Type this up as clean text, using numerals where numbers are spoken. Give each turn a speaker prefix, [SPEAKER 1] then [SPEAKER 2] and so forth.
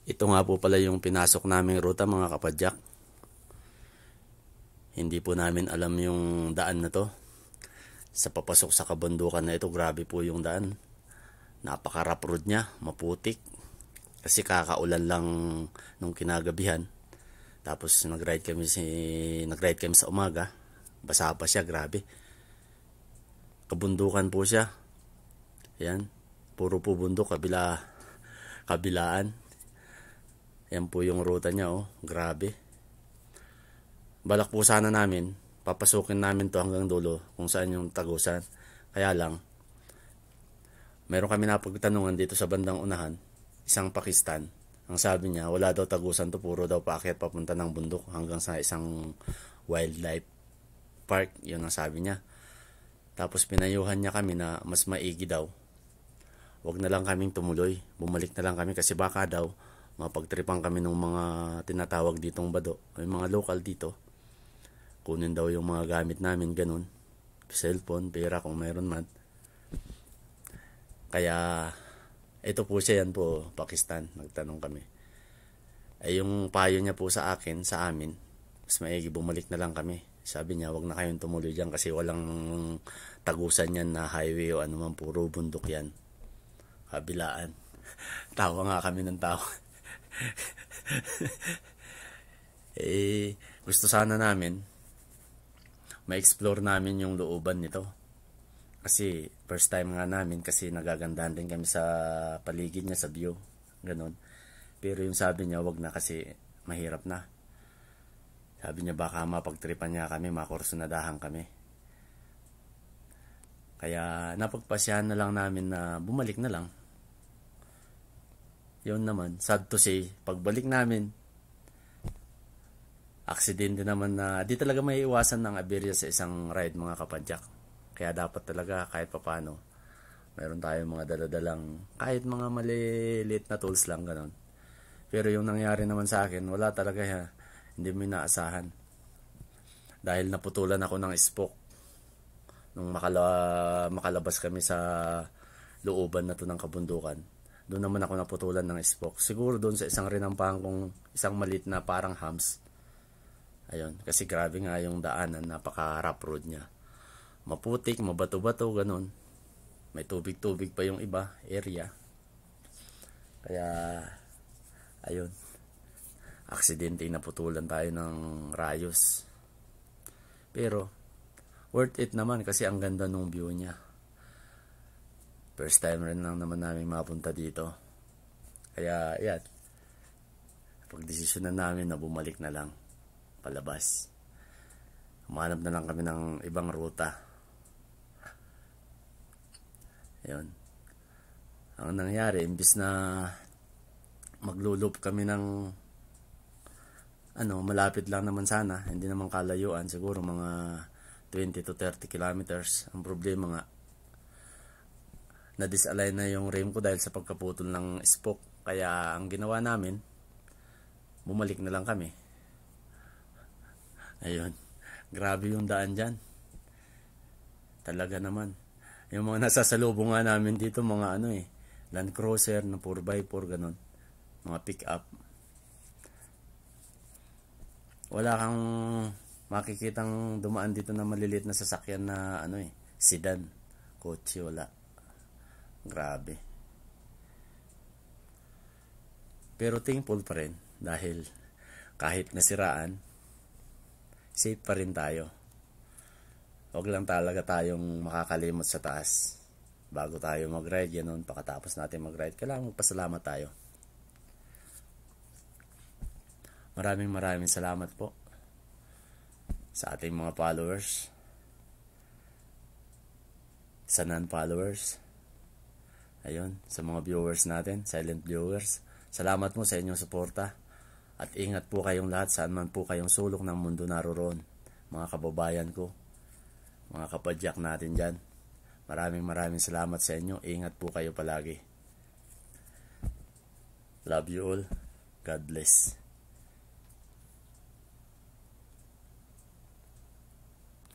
[SPEAKER 1] Ito nga po pala yung pinasok naming ruta mga kapadyak. Hindi po namin alam yung daan na to. Sa papasok sa kabundukan na ito, grabe po yung daan. Napaka-rough road niya, maputik. Kasi kakaulan lang nung kinagabihan. Tapos nag-ride kami sa umaga. Basa pa siya, grabe. Kabundukan po siya. Yan, puro po bundok, kabilaan. Yan po yung ruta niya, oh. Grabe. Balak po sana namin, papasukin namin to hanggang dulo kung saan yung tagusan. Kaya lang, meron kami napagtanungan dito sa bandang unahan, isang Pakistan. Ang sabi niya, wala daw tagusan to, puro daw paakyat papunta ng bundok hanggang sa isang wildlife park. Yun ang sabi niya. Tapos pinayuhan niya kami na mas maigi daw. Wag na lang kaming tumuloy. Bumalik na lang kami kasi baka daw mapagtripan kami ng mga tinatawag ditong bado. Yung mga local dito. Kunin daw yung mga gamit namin, ganun. Cellphone, pera kung mayroon man. Kaya, ito po siya, yan po, Pakistan. Nagtanong kami. Ay yung payo niya po sa akin, sa amin, mas maigi bumalik na lang kami. Sabi niya, wag na kayong tumuloy dyan kasi walang tagusan yan na highway o anuman, puro bundok yan. Kabilaan. Tawa nga kami ng tawa. Gusto sana namin ma-explore namin yung looban nito. Kasi first time nga namin kasi nagagandahan din kami sa paligid niya, sa view. Ganon. Pero yung sabi niya, wag na kasi mahirap na. Sabi niya baka mapagtripan niya kami, makursunadahan kami. Kaya napagpasyahan na lang namin na bumalik na lang. Yun naman, sad to say, pagbalik namin, aksidente naman na di talaga may iwasan ng aberya sa isang ride mga kapadyak. Kaya dapat talaga kahit papano, mayroon tayong mga daladalang, kahit mga maliliit na tools lang, ganon. Pero yung nangyari naman sa akin, wala talaga hindi mo inaasahan. Dahil naputulan ako ng spoke nung makalabas kami sa looban na to ng kabundukan. Doon naman ako naputulan ng spoke. Siguro doon sa isang rinampahan kong isang malit na parang hams. Ayun, kasi grabe nga yung daanan, napaka-rough road niya. Maputik, mabato-bato, ganun. May tubig-tubig pa yung iba, area. Kaya, ayun. Aksidente, naputulan tayo ng rayos. Pero, worth it naman kasi ang ganda nung view niya. First time rin lang naman namin mapunta dito. Kaya, yan. Pagdesisyonan namin na bumalik na lang palabas. Humanap na lang kami ng ibang ruta. Ayun. Ang nangyari, imbis na maglulup kami ng malapit lang naman sana, hindi naman kalayuan, siguro mga 20 to 30 kilometers. Ang problema nga, na-disalign na yung rim ko dahil sa pagkaputol ng spoke. Kaya ang ginawa namin, bumalik na lang kami. Ayun. Grabe yung daan dyan. Talaga naman. Yung mga nasasalubong nga namin dito, mga Land Cruiser na 4x4, ganun. Mga pick-up. Wala kang makikitang dumaan dito na maliliit na sasakyan na sedan. Kotse, wala. Grabe. Pero thankful pa rin dahil kahit nasiraan, safe pa rin tayo. Huwag lang talaga tayong makakalimot sa taas. Bago tayo mag-ride, ganun, pagkatapos natin mag-ride, kailangan magpasalamat tayo. Maraming salamat po sa ating mga followers, sa non-followers. Ayun, sa mga viewers natin, silent viewers. Salamat mo sa inyong suporta. At ingat po kayong lahat saan man po kayong sulok ng mundo naroon. Mga kababayan ko, mga kapadyak natin dyan. Maraming salamat sa inyo. Ingat po kayo palagi. Love you all. God bless.